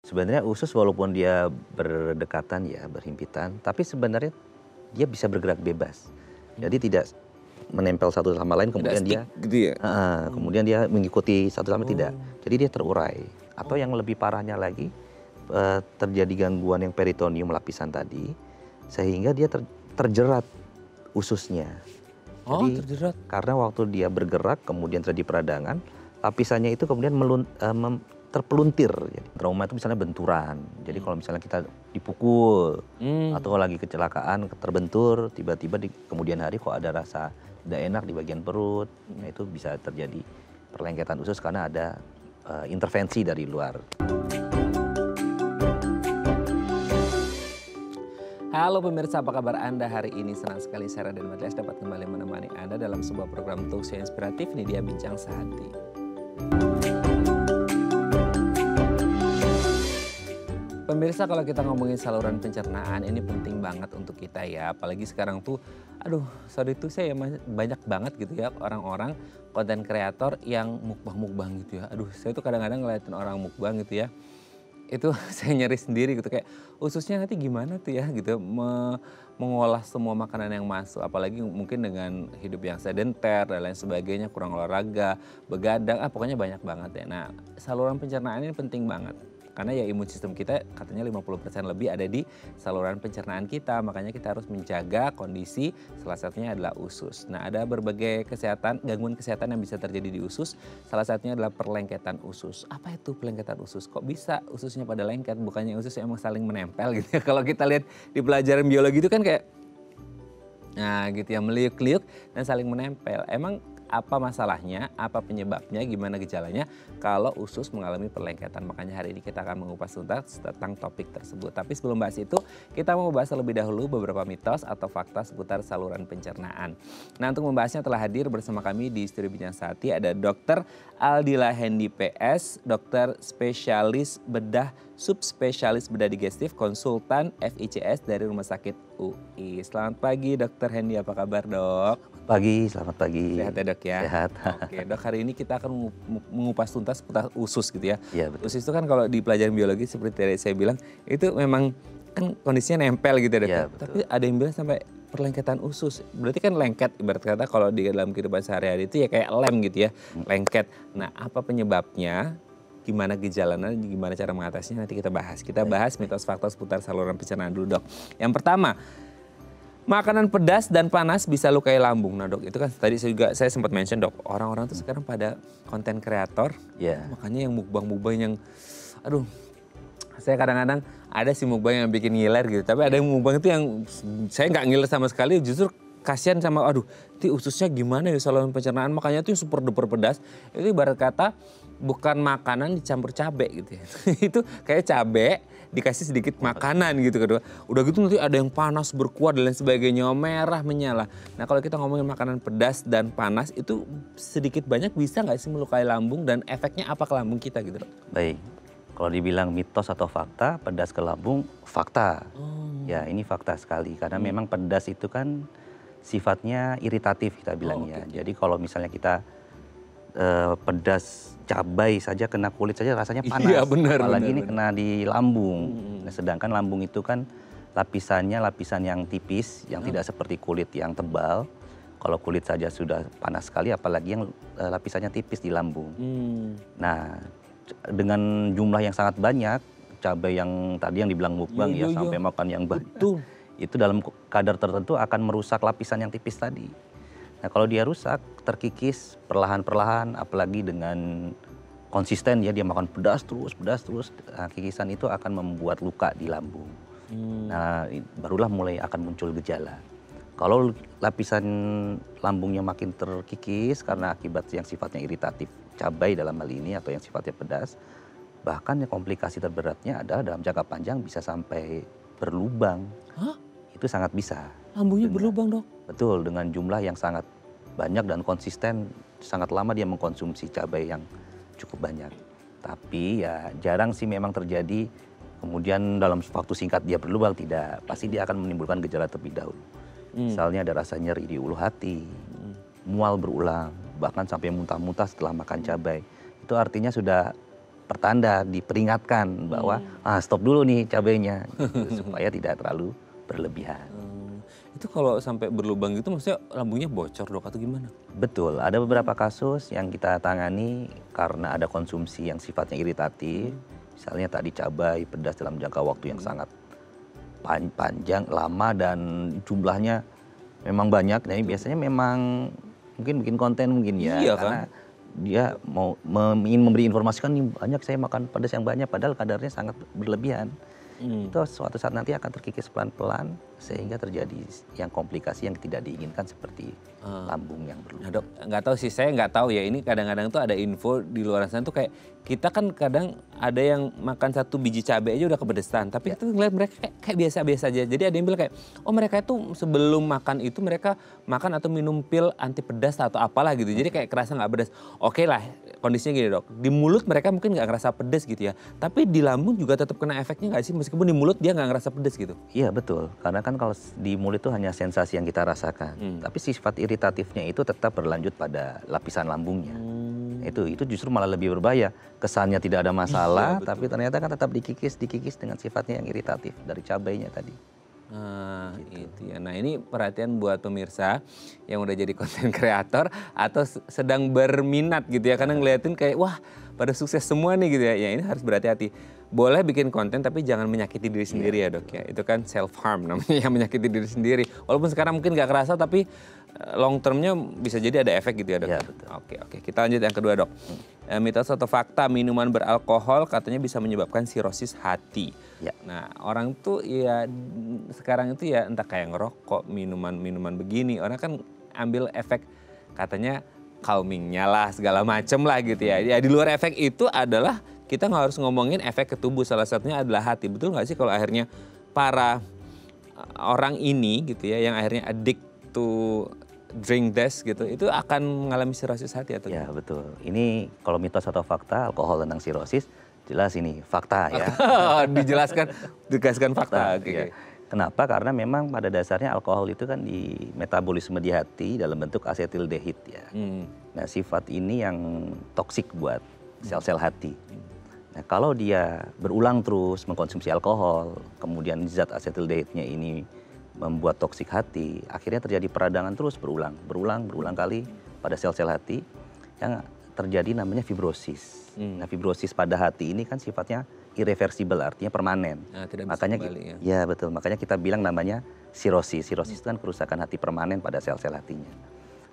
Sebenarnya usus walaupun dia berdekatan ya, berhimpitan, tapi sebenarnya dia bisa bergerak bebas. Mmm. Jadi tidak menempel satu sama lain Tidak kemudian stick dia gitu ya? Mmm. kemudian dia mengikuti satu sama tidak. Oh. Jadi dia terurai. Atau Oh. yang lebih parahnya lagi, terjadi gangguan yang peritoneum lapisan tadi, sehingga dia terjerat ususnya. Oh, Jadi terjerat? karena waktu dia bergerak kemudian terjadi peradangan, lapisannya itu kemudian terpeluntir. Jadi trauma itu misalnya benturan. Jadi kalau misalnya kita dipukul atau Mmm. lagi kecelakaan terbentur, tiba-tiba di kemudian hari kok ada rasa tidak enak di bagian perut, nah itu bisa terjadi perlengketan usus karena ada intervensi dari luar. Halo pemirsa, apa kabar Anda hari ini? Senang sekali saya Raden Mathias dapat kembali menemani Anda dalam sebuah program talkshow inspiratif. Ini dia Bincang Sehati. Pemirsa, kalau kita ngomongin saluran pencernaan ini penting banget untuk kita ya. Apalagi sekarang tuh, aduh sorry tuh saya banyak banget gitu ya orang-orang konten kreator yang mukbang-mukbang gitu ya. Aduh saya tuh kadang-kadang ngeliatin orang mukbang gitu ya. Itu saya nyari sendiri gitu kayak ususnya nanti gimana tuh ya gitu mengolah semua makanan yang masuk, apalagi mungkin dengan hidup yang sedenter dan lain sebagainya, kurang olahraga, begadang, pokoknya banyak banget ya. Nah, saluran pencernaan ini penting banget. Karena ya imun sistem kita katanya 50% lebih ada di saluran pencernaan kita, makanya kita harus menjaga kondisi, salah satunya adalah usus. Nah, ada berbagai gangguan kesehatan yang bisa terjadi di usus, salah satunya adalah perlengketan usus. Apa itu perlengketan usus? Kok bisa ususnya pada lengket? Bukannya usus emang saling menempel gitu ya. Kalau kita lihat di pelajaran biologi itu kan kayak, nah gitu ya, meliuk-liuk dan saling menempel. Emang apa masalahnya, apa penyebabnya, gimana gejalanya kalau usus mengalami perlengketan. Makanya hari ini kita akan mengupas tuntas tentang topik tersebut. Tapi sebelum bahas itu, kita mau bahas terlebih dahulu beberapa mitos atau fakta seputar saluran pencernaan. Nah, untuk membahasnya telah hadir bersama kami di Studio Bincang Sehati ada Dr. Aldila Hendy PS, dokter spesialis bedah, subspesialis bedah digestif, konsultan FICS dari Rumah Sakit UI. Selamat pagi Dr. Hendy, apa kabar dok? Selamat pagi. Sehat ya dok ya? Sehat. Oke dok, hari ini kita akan mengupas tuntas seputar usus gitu ya. Iya betul. Usus itu kan kalau di pelajaran biologi seperti tadi saya bilang, itu memang kan kondisinya nempel gitu ya dok. Iya, Tapi betul. ada yang bilang sampai perlengketan usus. Berarti kan lengket, ibarat kata kalau di dalam kehidupan sehari-hari itu ya kayak lem gitu ya, lengket. Nah, apa penyebabnya? Gimana gejalanya, gimana cara mengatasinya, nanti kita bahas. Kita bahas mitos fakta seputar saluran pencernaan dulu dok. Yang pertama, makanan pedas dan panas bisa lukai lambung. Nah dok, itu kan tadi saya sempat mention dok, orang-orang tuh sekarang pada konten kreator, makanya yang mukbang-mukbang yang, aduh, saya kadang-kadang ada sih mukbang yang bikin ngiler gitu, tapi ada yang mukbang itu yang saya nggak ngiler sama sekali, justru kasihan sama, aduh, itu ususnya gimana ya saluran pencernaan, makanya tuh super duper pedas, itu ibarat kata bukan makanan dicampur cabe gitu ya. Itu kayak cabe dikasih sedikit makanan gitu kedua. Udah gitu nanti ada yang panas berkuah dan lain sebagainya, merah menyala. Nah kalau kita ngomongin makanan pedas dan panas itu sedikit banyak bisa nggak sih melukai lambung dan efeknya apa ke lambung kita gitu dok? Baik. Kalau dibilang mitos atau fakta, pedas ke lambung, fakta. Ya ini fakta sekali karena memang pedas itu kan sifatnya iritatif kita bilang ya. Jadi kalau misalnya kita pedas cabai saja kena kulit saja rasanya panas. Iya, benar, Apalagi benar, ini benar. kena di lambung. Nah, sedangkan lambung itu kan lapisannya lapisan yang tipis, yang tidak seperti kulit yang tebal. Kalau kulit saja sudah panas sekali, apalagi yang lapisannya tipis di lambung. Nah, dengan jumlah yang sangat banyak, cabai yang tadi yang dibilang mukbang ya, sampai makan yang banyak, itu dalam kadar tertentu akan merusak lapisan yang tipis tadi. Nah kalau dia rusak, terkikis perlahan-perlahan, apalagi dengan konsisten ya dia makan pedas terus, nah, kikisan itu akan membuat luka di lambung. Nah barulah mulai akan muncul gejala. Kalau lapisan lambungnya makin terkikis karena akibat yang sifatnya iritatif, cabai dalam hal ini atau yang sifatnya pedas, bahkan yang komplikasi terberatnya adalah dalam jangka panjang bisa sampai berlubang. Hah? Itu sangat bisa. Lambungnya berlubang dok? Betul, dengan jumlah yang sangat banyak dan konsisten, sangat lama dia mengkonsumsi cabai yang cukup banyak. Tapi ya jarang sih memang terjadi kemudian dalam waktu singkat dia berlubang, tidak. Pasti dia akan menimbulkan gejala terlebih dahulu. Misalnya ada rasa nyeri di ulu hati, mual berulang, bahkan sampai muntah-muntah setelah makan cabai. Itu artinya sudah pertanda, diperingatkan bahwa stop dulu nih cabenya gitu, supaya tidak terlalu berlebihan. Itu kalau sampai berlubang gitu maksudnya lambungnya bocor dok atau gimana? Betul, ada beberapa kasus yang kita tangani karena ada konsumsi yang sifatnya iritatif, misalnya tadi cabai pedas dalam jangka waktu yang sangat panjang, lama dan jumlahnya memang banyak. Nah, biasanya memang mungkin bikin konten mungkin ya, Iya, karena kan? dia mau ingin memberi informasi kan nih banyak saya makan pedas yang banyak padahal kadarnya sangat berlebihan. Itu suatu saat nanti akan terkikis pelan-pelan sehingga terjadi yang komplikasi yang tidak diinginkan seperti lambung yang Nah berlubang. dok, nggak tahu sih, saya nggak tahu ya, ini kadang-kadang tuh ada info di luar sana tuh kayak kita kan kadang ada yang makan 1 biji cabai aja udah kepedesan, tapi kita ngeliat mereka kayak biasa-biasa aja. Jadi ada yang bilang kayak, oh mereka itu sebelum makan itu mereka makan atau minum pil anti pedas atau apalah gitu. Jadi kayak kerasa nggak pedas. Oke lah, kondisinya gini dok, di mulut mereka mungkin nggak ngerasa pedas gitu ya, tapi di lambung juga tetap kena efeknya nggak sih, meskipun di mulut dia nggak ngerasa pedas gitu? Iya betul, karena kan kalau di mulut itu hanya sensasi yang kita rasakan, tapi sifat iritatifnya itu tetap berlanjut pada lapisan lambungnya. Itu justru malah lebih berbahaya. Kesannya tidak ada masalah, tapi ternyata kan tetap dikikis dengan sifatnya yang iritatif dari cabainya tadi. Nah, itu ya. Nah, ini perhatian buat pemirsa yang udah jadi konten kreator atau sedang berminat gitu ya. Karena ngeliatin kayak wah, pada sukses semua nih gitu ya. Ya ini harus berhati-hati. Boleh bikin konten tapi jangan menyakiti diri sendiri ya, Dok ya. Itu kan self harm namanya, yang menyakiti diri sendiri. Walaupun sekarang mungkin gak kerasa tapi long termnya bisa jadi ada efek gitu ya, Dok. Ya, betul. Oke, kita lanjut yang kedua, Dok. Mitos atau fakta minuman beralkohol katanya bisa menyebabkan sirosis hati. Ya. Nah, orang tuh ya sekarang itu ya entah kayak ngerokok, minuman begini, orang kan ambil efek katanya calmingnya lah, segala macem lah gitu ya. Ya di luar efek itu adalah kita nggak harus ngomongin efek ke tubuh, salah satunya adalah hati. Betul nggak sih kalau akhirnya para orang ini gitu ya, yang akhirnya addict to drink this gitu, itu akan mengalami sirosis hati atau Ya betul. Ini kalau mitos atau fakta alkohol tentang sirosis jelas ini fakta ya. Dijelaskan fakta. Oke. Ya. Kenapa? Karena memang pada dasarnya alkohol itu kan di metabolisme di hati dalam bentuk asetildehid ya. Nah sifat ini yang toksik buat sel-sel hati. Nah kalau dia berulang terus mengkonsumsi alkohol, kemudian zat asetildehidnya ini membuat toksik hati, akhirnya terjadi peradangan terus berulang kali pada sel-sel hati yang terjadi namanya fibrosis. Nah fibrosis pada hati ini kan sifatnya irreversible, artinya permanen. Nah, tidak bisa Makanya kembali, ya. ya betul, makanya kita bilang namanya sirosis. Sirosis itu kan kerusakan hati permanen pada sel-sel hatinya.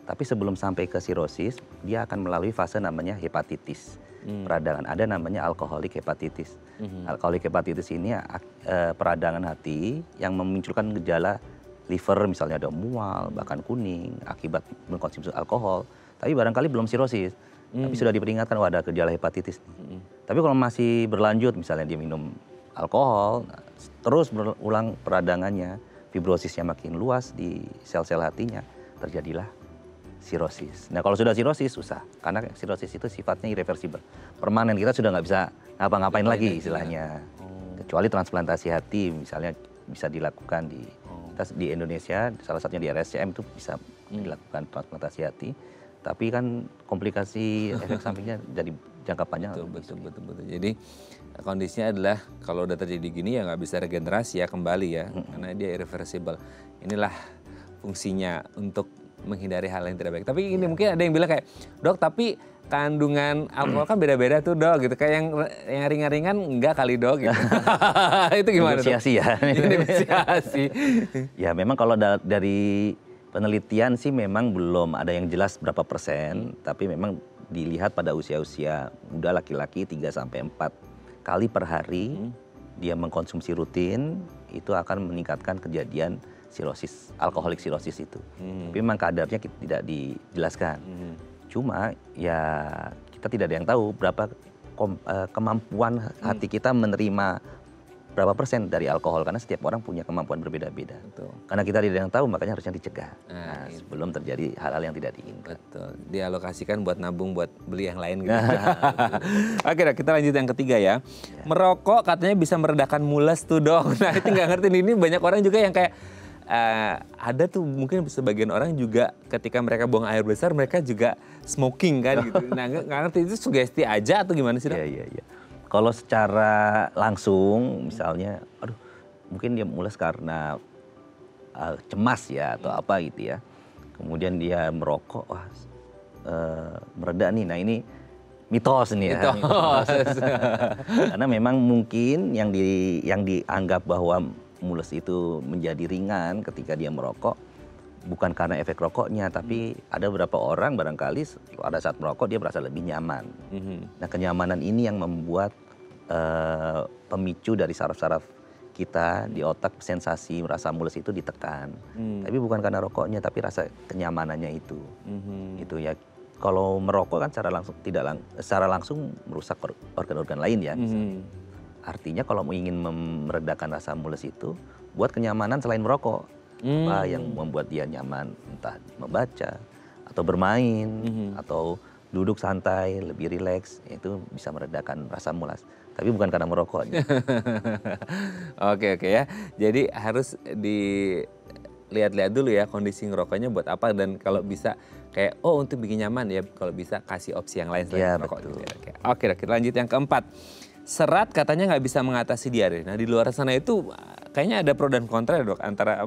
Tapi sebelum sampai ke sirosis, dia akan melalui fase namanya hepatitis. Peradangan, ada namanya alkoholik hepatitis. Alkoholik hepatitis ini peradangan hati yang memunculkan gejala liver, misalnya ada mual, bahkan kuning akibat mengkonsumsi alkohol. Tapi barangkali belum sirosis, tapi sudah diperingatkan ada gejala hepatitis. Tapi kalau masih berlanjut, misalnya dia minum alkohol, terus berulang peradangannya, fibrosisnya makin luas di sel-sel hatinya, terjadilah sirosis. Nah kalau sudah sirosis susah, karena sirosis itu sifatnya irreversible, permanen, kita sudah nggak bisa ngapa-ngapain lagi istilahnya. Kecuali transplantasi hati misalnya bisa dilakukan di Indonesia, salah satunya di RSCM itu bisa dilakukan transplantasi hati. Tapi kan komplikasi efek sampingnya jadi jangka panjang. Betul. Jadi kondisinya adalah kalau udah terjadi gini ya nggak bisa regenerasi ya kembali ya, karena dia irreversible. Inilah fungsinya untuk menghindari hal yang tidak baik. Tapi ini mungkin ada yang bilang kayak, dok tapi kandungan alkohol kan beda-beda tuh dok gitu. Kayak yang ringan-ringan enggak kali dok gitu. Itu gimana dok? Negosiasi ya. Negosiasi. Ya memang kalau dari penelitian sih memang belum ada yang jelas berapa persen. Tapi memang dilihat pada usia-usia muda laki-laki 3-4 kali per hari dia mengkonsumsi rutin, itu akan meningkatkan kejadian sirosis, alkoholik sirosis itu. Tapi memang kadarnya tidak dijelaskan. Cuma ya kita tidak ada yang tahu berapa kemampuan hati kita menerima berapa persen dari alkohol, karena setiap orang punya kemampuan berbeda-beda. Karena kita tidak ada yang tahu, makanya harusnya dicegah. Nah, sebelum terjadi hal-hal yang tidak diinginkan. Betul. Dialokasikan buat nabung, buat beli yang lain gitu. Oke, kita lanjut yang ketiga ya. Merokok katanya bisa meredakan mules tuh dok. Nah itu nggak ngerti, ini banyak orang juga yang kayak ada tuh mungkin sebagian orang juga ketika mereka buang air besar mereka juga smoking kan gitu. Nah nggak ngerti itu sugesti aja atau gimana sih dok? Iya. Kalau secara langsung misalnya, aduh mungkin dia mules karena cemas ya atau apa gitu ya. Kemudian dia merokok, wah mereda nih. Nah ini mitos nih ya. Mitos. Karena memang mungkin yang dianggap bahwa mules itu menjadi ringan ketika dia merokok bukan karena efek rokoknya, tapi ada beberapa orang barangkali pada saat merokok dia merasa lebih nyaman. Nah kenyamanan ini yang membuat pemicu dari saraf-saraf kita di otak, sensasi merasa mules itu ditekan. Tapi bukan karena rokoknya, tapi rasa kenyamanannya itu. Itu ya. Kalau merokok kan secara langsung merusak organ-organ lain ya. Artinya kalau ingin meredakan rasa mules itu, buat kenyamanan selain merokok. Apa yang membuat dia nyaman, entah membaca atau bermain atau duduk santai, lebih rileks, itu bisa meredakan rasa mules. Tapi bukan karena merokoknya. Oke ya. Jadi harus dilihat-lihat dulu ya kondisi ngerokoknya buat apa, dan kalau bisa kayak untuk bikin nyaman ya, kalau bisa kasih opsi yang lain selain merokok gitu ya. Oke, kita lanjut yang keempat. Serat katanya nggak bisa mengatasi diare. Nah di luar sana itu kayaknya ada pro dan kontra ya dok antara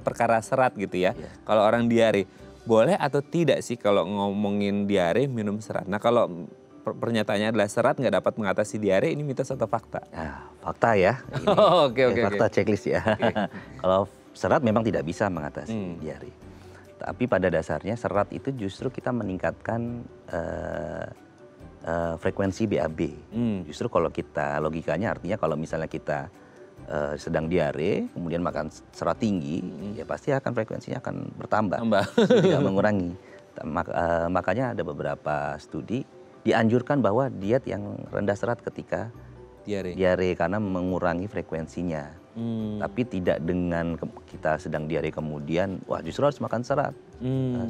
perkara serat gitu ya. Kalau orang diare boleh atau tidak sih kalau ngomongin diare minum serat? Nah kalau pernyataannya adalah serat nggak dapat mengatasi diare, ini mitos atau fakta? Nah, fakta ya. Oke. Fakta checklist ya. Kalau serat memang tidak bisa mengatasi diare. Tapi pada dasarnya serat itu justru kita meningkatkan frekuensi BAB. Justru kalau kita logikanya artinya kalau misalnya kita sedang diare kemudian makan serat tinggi, ya pasti akan frekuensinya akan bertambah, tidak mengurangi. Makanya ada beberapa studi dianjurkan bahwa diet yang rendah serat ketika diare karena mengurangi frekuensinya. Tapi tidak dengan kita sedang diare kemudian wah justru harus makan serat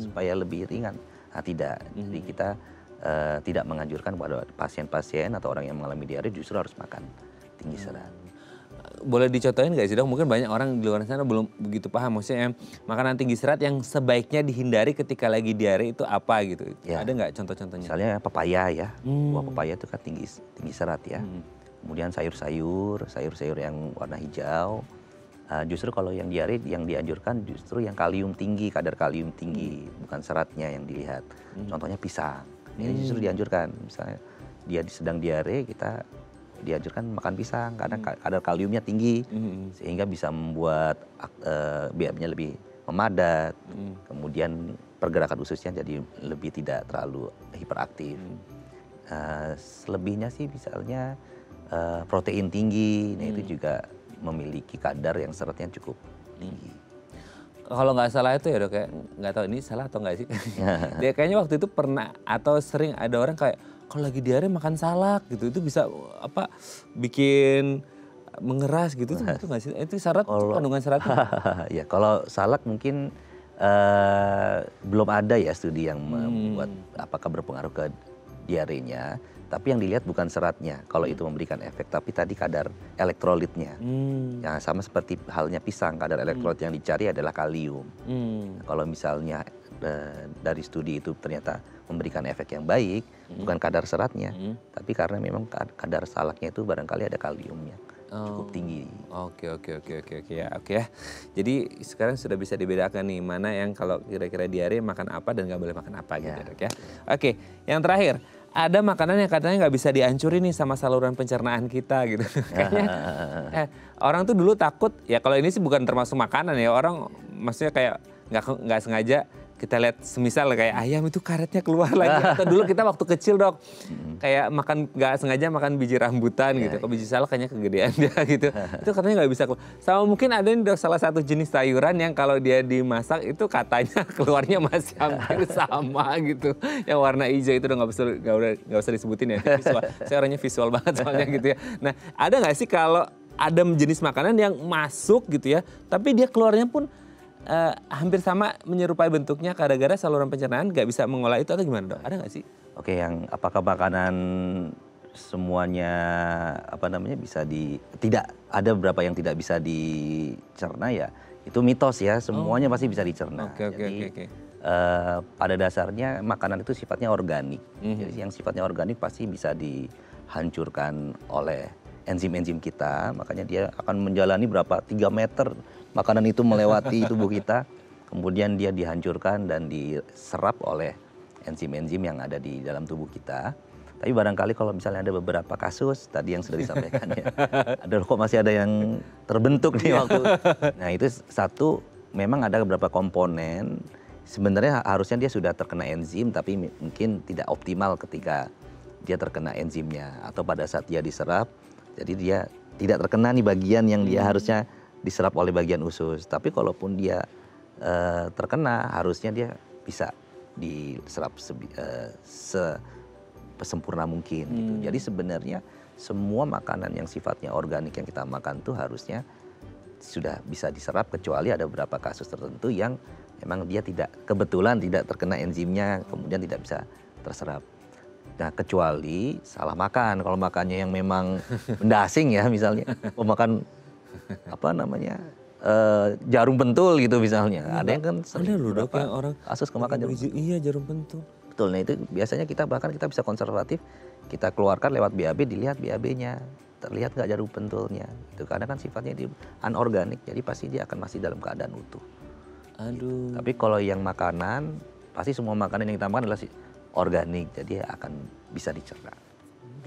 supaya lebih ringan. Nah tidak. Jadi kita tidak menganjurkan pada pasien-pasien atau orang yang mengalami diare justru harus makan tinggi serat. Boleh dicontohin nggak sih dok? Mungkin banyak orang di luar sana belum begitu paham. Maksudnya makanan tinggi serat yang sebaiknya dihindari ketika lagi diare itu apa gitu? Ya. Ada nggak contoh-contohnya? Misalnya papaya ya. Buah papaya itu kan tinggi serat ya. Kemudian sayur-sayur yang warna hijau. Justru kalau yang diare yang dianjurkan justru yang kalium tinggi, kadar kalium tinggi, bukan seratnya yang dilihat. Contohnya pisang. Ini justru dianjurkan, misalnya dia sedang diare, kita dianjurkan makan pisang karena kadar kaliumnya tinggi, sehingga bisa membuat BAB-nya lebih memadat, kemudian pergerakan ususnya jadi lebih tidak terlalu hiperaktif. Selebihnya sih misalnya protein tinggi, nah itu juga memiliki kadar yang seratnya cukup tinggi. Kalau nggak salah itu ya dok, kayak nggak tahu ini salah atau nggak sih. Dia kayaknya waktu itu pernah atau sering ada orang kayak kalau lagi diare makan salak gitu, itu bisa apa bikin mengeras gitu, itu nggak sih? Itu syarat, kandungan syaratnya? Ya kalau salak mungkin belum ada ya studi yang membuat apakah berpengaruh ke diarenya. Tapi yang dilihat bukan seratnya, kalau itu memberikan efek, tapi tadi kadar elektrolitnya. Yang sama seperti halnya pisang, kadar elektrolit yang dicari adalah kalium. Kalau misalnya dari studi itu ternyata memberikan efek yang baik, bukan kadar seratnya, tapi karena memang kadar salaknya itu barangkali ada kaliumnya cukup tinggi. Oke ya. Jadi sekarang sudah bisa dibedakan nih mana yang kalau kira-kira diare makan apa dan nggak boleh makan apa gitu dok ya. Oke, yang terakhir. Ada makanan yang katanya nggak bisa dihancurin nih sama saluran pencernaan kita gitu. Kayaknya orang tuh dulu takut, ya kalau ini sih bukan termasuk makanan ya, orang maksudnya kayak nggak sengaja kita lihat semisal kayak ayam itu karetnya keluar lagi. Atau dulu kita waktu kecil dok, kayak makan nggak sengaja makan biji rambutan gitu. Kalau biji salak kayaknya kegedean dia gitu. Itu katanya nggak bisa keluar. Sama mungkin ada nih dok, salah satu jenis sayuran yang kalau dia dimasak itu katanya keluarnya masih hampir sama gitu. Yang warna hijau itu udah nggak usah disebutin ya. Visual. Saya orangnya visual banget soalnya gitu ya. Nah ada nggak sih kalau ada jenis makanan yang masuk gitu ya, tapi dia keluarnya pun hampir sama menyerupai bentuknya gara-gara saluran pencernaan nggak bisa mengolah itu atau gimana dok? Ada nggak sih? Oke, yang apakah makanan semuanya bisa tidak ada beberapa yang tidak bisa dicerna ya itu mitos ya, semuanya pasti bisa dicerna. Jadi pada dasarnya makanan itu sifatnya organik. Jadi yang sifatnya organik pasti bisa dihancurkan oleh enzim-enzim kita, makanya dia akan menjalani berapa 3 meter makanan itu melewati tubuh kita, kemudian dia dihancurkan dan diserap oleh enzim-enzim yang ada di dalam tubuh kita. Tapi barangkali kalau misalnya ada beberapa kasus tadi yang sudah disampaikan ya, ada kok masih ada yang terbentuk nih waktu. Nah itu satu, memang ada beberapa komponen sebenarnya harusnya dia sudah terkena enzim tapi mungkin tidak optimal ketika dia terkena enzimnya atau pada saat dia diserap, jadi dia tidak terkena nih bagian yang dia harusnya diserap oleh bagian usus. Tapi kalaupun dia terkena, harusnya dia bisa diserap sempurna mungkin gitu. Jadi sebenarnya semua makanan yang sifatnya organik yang kita makan tuh harusnya sudah bisa diserap, kecuali ada beberapa kasus tertentu yang memang dia kebetulan tidak terkena enzimnya, kemudian tidak bisa terserap. Nah kecuali salah makan, kalau makannya yang memang mendasing ya, misalnya makan jarum pentul gitu misalnya. Ada yang kan ada loh dok yang orang kasus kemakan jarum pentul. Iya, jarum pentul. Betul, nah itu biasanya kita bisa konservatif, kita keluarkan lewat BAB, dilihat BAB-nya, terlihat nggak jarum pentulnya. Itu karena kan sifatnya anorganik, jadi pasti dia akan masih dalam keadaan utuh. Aduh. Tapi kalau yang makanan, pasti semua makanan yang kita makan adalah organik, jadi akan bisa dicerna.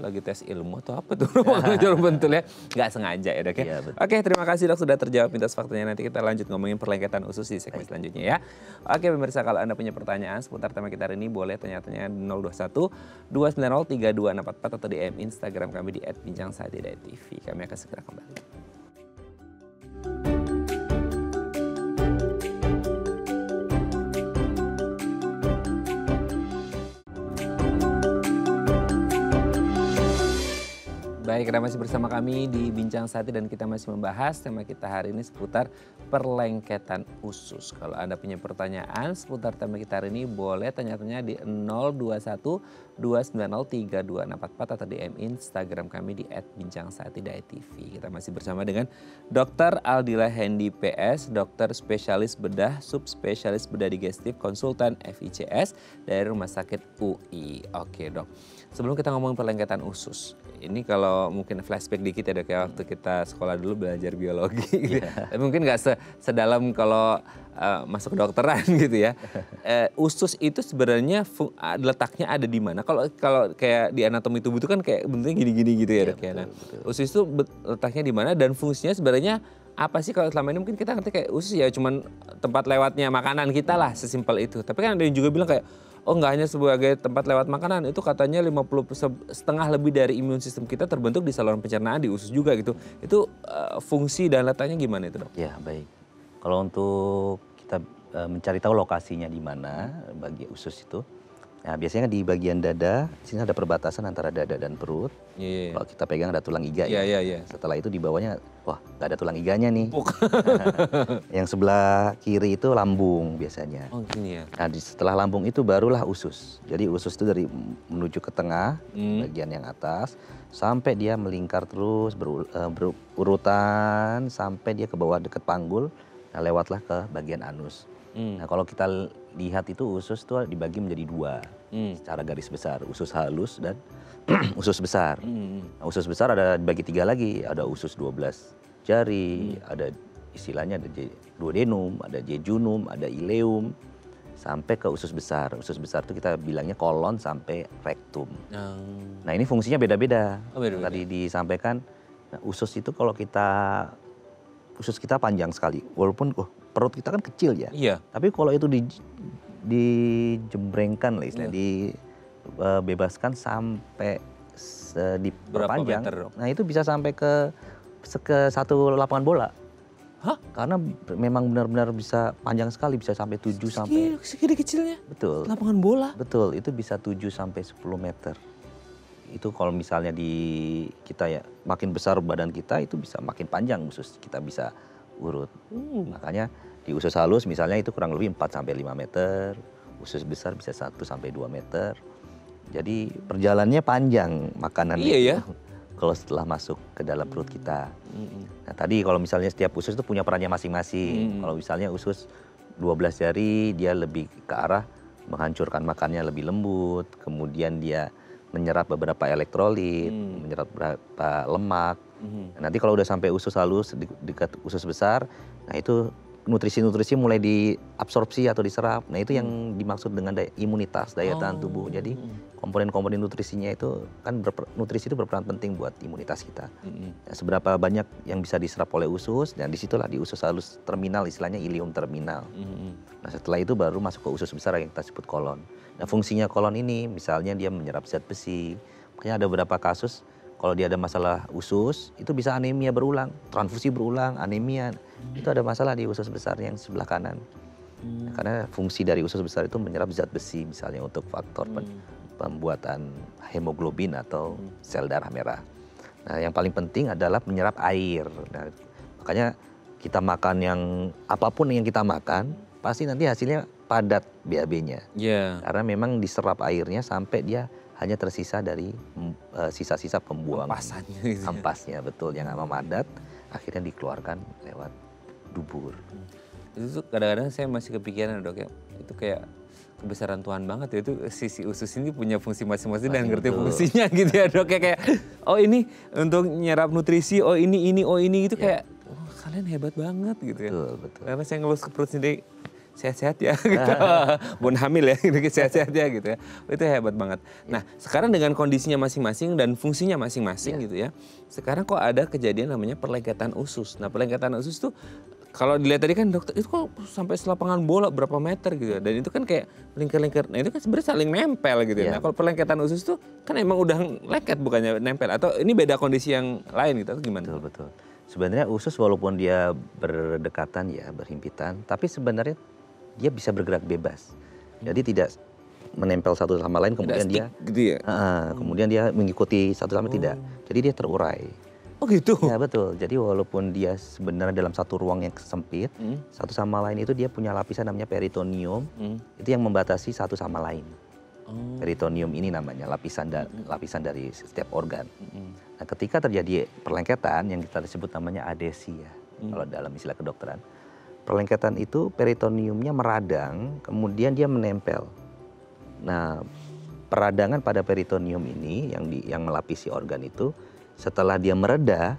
Lagi tes ilmu atau apa tuh makan jarum pentul ya? Nggak sengaja ya dok ya? Iya, Oke, terima kasih dok sudah terjawab mitos faktanya. Nanti kita lanjut ngomongin perlengketan usus di segmen selanjutnya ya. Oke pemirsa, kalau Anda punya pertanyaan seputar tema kita hari ini boleh tanya-tanya 021 290 3264 atau DM Instagram kami di @bincangsaati.tv. Kami akan segera kembali. Baik, Anda masih bersama kami di Bincang Saati dan kita masih membahas tema kita hari ini seputar perlengketan usus. Kalau Anda punya pertanyaan seputar tema kita hari ini boleh tanya-tanya di 021 290 3264 atau DM Instagram kami di @bincangsaati.tv. Kita masih bersama dengan Dr. Aldila Hendy PS, dokter spesialis bedah, subspesialis bedah digestif, konsultan FICS dari Rumah Sakit UI. Oke dok, sebelum kita ngomongin perlengketan usus, ini kalau mungkin flashback dikit ya dok ya, waktu kita sekolah dulu belajar biologi gitu. Tapi mungkin nggak sedalam kalau masuk kedokteran gitu ya. Usus itu sebenarnya letaknya ada di mana? Kalau kayak di anatomi tubuh itu kan kayak bentuknya gini-gini gitu ya dok ya. Nah, usus itu letaknya di mana dan fungsinya sebenarnya apa sih? Kalau selama ini mungkin kita ngerti kayak usus ya cuman tempat lewatnya makanan kita lah, sesimpel itu. Tapi kan ada yang juga bilang kayak, oh nggak hanya sebagai tempat lewat makanan, itu katanya 50% lebih dari imun sistem kita terbentuk di saluran pencernaan, di usus juga gitu. Itu fungsi dan letaknya gimana itu dok? Ya baik, kalau untuk kita mencari tahu lokasinya di mana bagi usus itu, nah biasanya di bagian dada, di sini ada perbatasan antara dada dan perut. Yeah. Kalau kita pegang ada tulang iga ya. Yeah. Setelah itu di bawahnya, wah nggak ada tulang iganya nih. Yang sebelah kiri itu lambung biasanya. Oh gini ya. Nah setelah lambung itu barulah usus. Jadi usus itu dari menuju ke tengah, bagian yang atas, sampai dia melingkar terus berurutan sampai dia ke bawah dekat panggul. Nah lewatlah ke bagian anus. Nah kalau kita lihat itu usus itu dibagi menjadi dua secara garis besar, usus halus dan usus besar. Nah, usus besar ada dibagi tiga lagi, ada usus 12 jari, ada istilahnya ada duodenum, ada jejunum, ada ileum, sampai ke usus besar. Usus besar itu kita bilangnya kolon sampai rektum. Nah ini fungsinya beda-beda. Tadi disampaikan, nah, usus itu kalau usus kita panjang sekali, walaupun perut kita kan kecil ya. Iya. Tapi kalau itu dijembrengkan lah istilahnya, dibebaskan sampai diperpanjang. Nah itu bisa sampai ke satu lapangan bola. Hah? Karena memang benar-benar bisa panjang sekali, bisa sampai 7 sampai. Segini kecilnya? Betul. Lapangan bola? Betul, itu bisa 7 sampai 10 meter. Itu kalau misalnya kita ya makin besar badan kita itu bisa makin panjang usus kita bisa urut. Makanya di usus halus misalnya itu kurang lebih 4 sampai 5 meter, usus besar bisa 1 sampai 2 meter. Jadi perjalanannya panjang makanan itu. Ya? Kalau setelah masuk ke dalam perut kita. Nah tadi kalau misalnya setiap usus itu punya perannya masing-masing. Kalau misalnya usus 12 jari dia lebih ke arah menghancurkan makannya lebih lembut, kemudian dia menyerap beberapa elektrolit, menyerap beberapa lemak. Nanti kalau udah sampai usus halus, dekat usus besar, nah itu nutrisi-nutrisi mulai diabsorpsi atau diserap. Nah itu yang dimaksud dengan imunitas, daya tahan tubuh. Jadi komponen-komponen nutrisinya itu kan nutrisi itu berperan penting buat imunitas kita. Ya, seberapa banyak yang bisa diserap oleh usus, dan disitulah di usus halus terminal, istilahnya ileum terminal. Nah setelah itu baru masuk ke usus besar yang kita sebut kolon. Nah fungsinya kolon ini misalnya dia menyerap zat besi. Makanya ada beberapa kasus kalau dia ada masalah usus itu bisa anemia berulang, transfusi berulang, anemia. Itu ada masalah di usus besar yang sebelah kanan. Karena fungsi dari usus besar itu menyerap zat besi misalnya untuk faktor pembuatan hemoglobin atau sel darah merah. Nah yang paling penting adalah menyerap air. Nah, makanya kita makan yang apapun yang kita makan pasti nanti hasilnya padat BAB-nya. Karena memang diserap airnya sampai dia hanya tersisa dari sisa-sisa pembuangan. Ampasannya gitu. Ampasnya betul, yang memadat akhirnya dikeluarkan lewat dubur. Itu tuh kadang-kadang saya masih kepikiran Dok ya, itu kayak kebesaran Tuhan banget ya, itu sisi usus ini punya fungsi masing-masing dan ngerti fungsinya gitu ya Dok ya, kayak oh ini untuk nyerap nutrisi, oh ini itu kayak oh, kalian hebat banget gitu ya. Betul. Karena saya ngelus ke perut sendiri sehat-sehat ya gitu. Bon hamil ya sehat-sehat ya gitu ya. Itu hebat banget. Nah, sekarang dengan kondisinya masing-masing dan fungsinya masing-masing gitu ya. Sekarang kok ada kejadian namanya perlengketan usus. Nah, perlengketan usus tuh kalau dilihat tadi kan dokter itu kok sampai selapangan bola berapa meter gitu ya. Dan itu kan kayak lingkar-lingkar. Nah, itu kan sebenarnya saling nempel gitu ya. Nah, kalau perlengketan usus tuh kan emang udah lengket bukannya nempel, atau ini beda kondisi yang lain gitu atau gimana? Betul. Sebenarnya usus walaupun dia berdekatan ya, berhimpitan, tapi sebenarnya dia bisa bergerak bebas. Jadi tidak menempel satu sama lain kemudian dia gitu ya? Kemudian dia mengikuti satu sama tidak. Jadi dia terurai. Oh gitu? Ya betul. Jadi walaupun dia sebenarnya dalam satu ruang yang sempit, satu sama lain itu dia punya lapisan namanya peritoneum. Itu yang membatasi satu sama lain. Peritoneum ini namanya lapisan dari setiap organ. Nah, ketika terjadi perlengketan yang kita sebut namanya adesi ya, kalau dalam istilah kedokteran. Perlengketan itu peritoneumnya meradang, kemudian dia menempel. Nah, peradangan pada peritoneum ini yang melapisi organ itu, setelah dia mereda,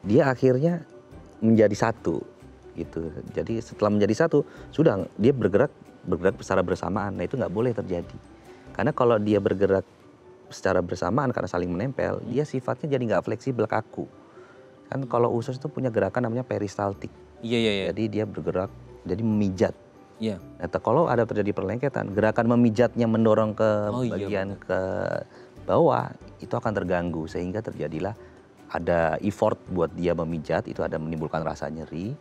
dia akhirnya menjadi satu, gitu. Jadi setelah menjadi satu, sudah dia bergerak secara bersamaan. Nah itu nggak boleh terjadi, karena kalau dia bergerak secara bersamaan karena saling menempel, dia sifatnya jadi nggak fleksibel, kaku. Kan kalau usus itu punya gerakan namanya peristaltik. Iya. Jadi dia bergerak, jadi memijat. Iya. Nah, kalau ada terjadi perlengketan, gerakan memijatnya mendorong ke bagian ke bawah itu akan terganggu sehingga terjadilah ada effort buat dia memijat, itu ada menimbulkan rasa nyeri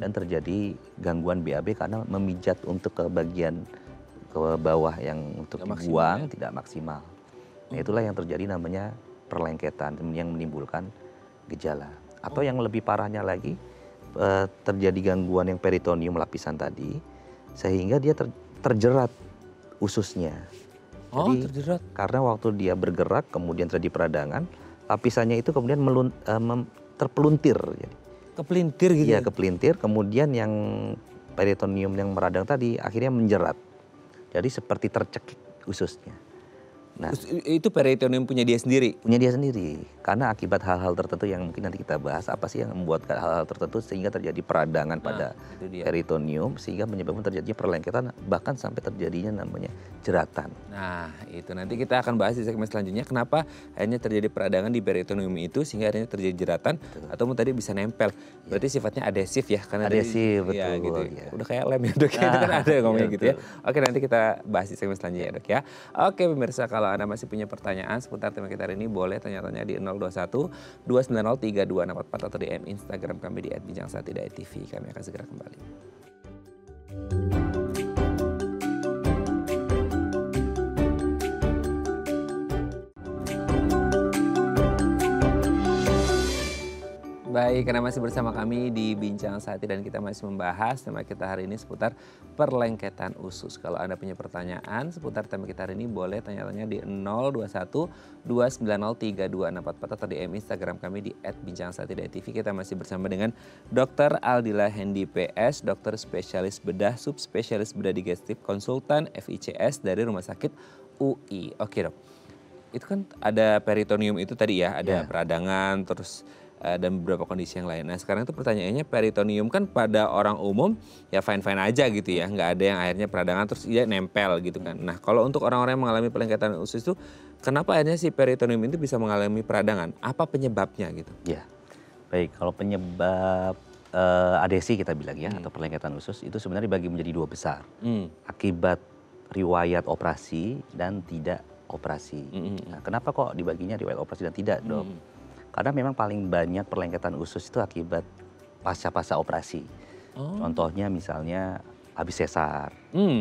dan terjadi gangguan BAB karena memijat untuk ke bagian ke bawah yang untuk dibuang tidak maksimal. Nah, itulah yang terjadi namanya perlengketan yang menimbulkan gejala. Atau yang lebih parahnya lagi, terjadi gangguan yang peritoneum lapisan tadi sehingga dia terjerat ususnya. Jadi, terjerat karena waktu dia bergerak kemudian terjadi peradangan, lapisannya itu kemudian terpelintir. Kepelintir gitu ya? Kepelintir, kemudian yang peritoneum yang meradang tadi akhirnya menjerat. Jadi seperti tercekik ususnya. Nah, itu peritoneum punya dia sendiri? Punya dia sendiri. Karena akibat hal-hal tertentu yang mungkin nanti kita bahas, apa sih yang membuat hal-hal tertentu sehingga terjadi peradangan pada peritoneum sehingga menyebabkan terjadinya perlengketan bahkan sampai terjadinya namanya jeratan. Nah itu nanti kita akan bahas di segmen selanjutnya kenapa akhirnya terjadi peradangan di peritoneum itu sehingga akhirnya terjadi jeratan atau tadi bisa nempel. Berarti sifatnya adesif ya? Karena adesif, betul. Ya, gitu. Udah kayak lem ya Dok, itu kan ada ngomongnya gitu ya. Oke, nanti kita bahas di segmen selanjutnya ya Dok ya. Oke pemirsa, kalau Anda masih punya pertanyaan seputar tema kita hari ini, boleh tanya-tanya di 021 290 3244 atau DM Instagram kami di @bincang3.tv. Kami akan segera kembali. Baik, karena masih bersama kami di Bincang Sehati dan kita masih membahas tema kita hari ini seputar perlengketan usus. Kalau Anda punya pertanyaan seputar tema kita hari ini, boleh tanya-tanya di 021 290 3244 atau DM Instagram kami di @bincang3.tv. Kita masih bersama dengan Dr. Aldila Hendy PS, dokter spesialis bedah, subspesialis bedah digestif, konsultan FICS dari Rumah Sakit UI. Oke Dok, itu kan ada peritoneum itu tadi ya, ada Ya. peradangan, terus dan beberapa kondisi yang lain. Nah sekarang itu pertanyaannya peritoneum kan pada orang umum ya fine-fine aja gitu ya, nggak ada yang akhirnya peradangan terus dia nempel gitu kan. Nah kalau untuk orang-orang yang mengalami pelengketan usus itu, kenapa akhirnya si peritoneum itu bisa mengalami peradangan? Apa penyebabnya gitu? Ya, baik. Kalau penyebab adesi kita bilang ya, atau perlengketan usus itu sebenarnya dibagi menjadi dua besar. Akibat riwayat operasi dan tidak operasi. Nah, kenapa kok dibaginya riwayat operasi dan tidak, Dok? Karena memang paling banyak perlengketan usus itu akibat pasca operasi. Contohnya misalnya habis sesar,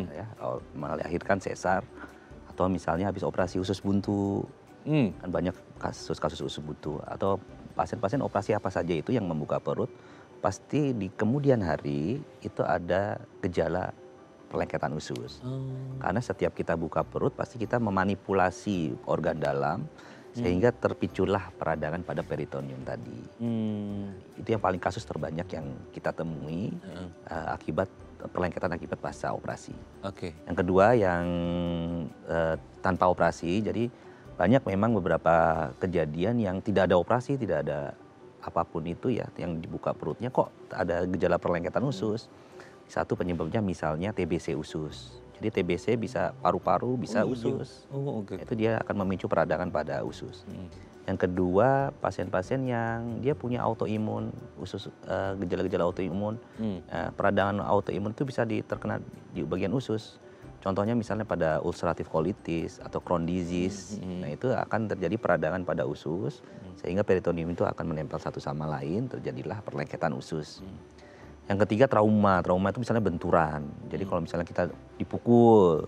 ya, melahirkan sesar, atau misalnya habis operasi usus buntu. Kan banyak kasus-kasus usus buntu, atau pasien-pasien operasi apa saja itu yang membuka perut, pasti di kemudian hari itu ada gejala perlengketan usus. Karena setiap kita buka perut pasti kita memanipulasi organ dalam sehingga terpiculah peradangan pada peritoneum tadi. Itu yang paling kasus terbanyak yang kita temui akibat perlengketan akibat pasca operasi. Oke. Yang kedua yang tanpa operasi, jadi banyak memang beberapa kejadian yang tidak ada operasi, tidak ada apapun itu ya, yang dibuka perutnya kok ada gejala perlengketan usus. Satu penyebabnya misalnya TBC usus. Jadi TBC bisa paru-paru, bisa usus. Itu dia akan memicu peradangan pada usus. Yang kedua, pasien-pasien yang dia punya autoimun usus, gejala-gejala autoimun. Peradangan autoimun itu bisa terkena di bagian usus. Contohnya misalnya pada ulcerative colitis atau Crohn disease. Nah, itu akan terjadi peradangan pada usus sehingga peritoneum itu akan menempel satu sama lain, terjadilah perlengketan usus. Yang ketiga trauma itu misalnya benturan. Jadi kalau misalnya kita dipukul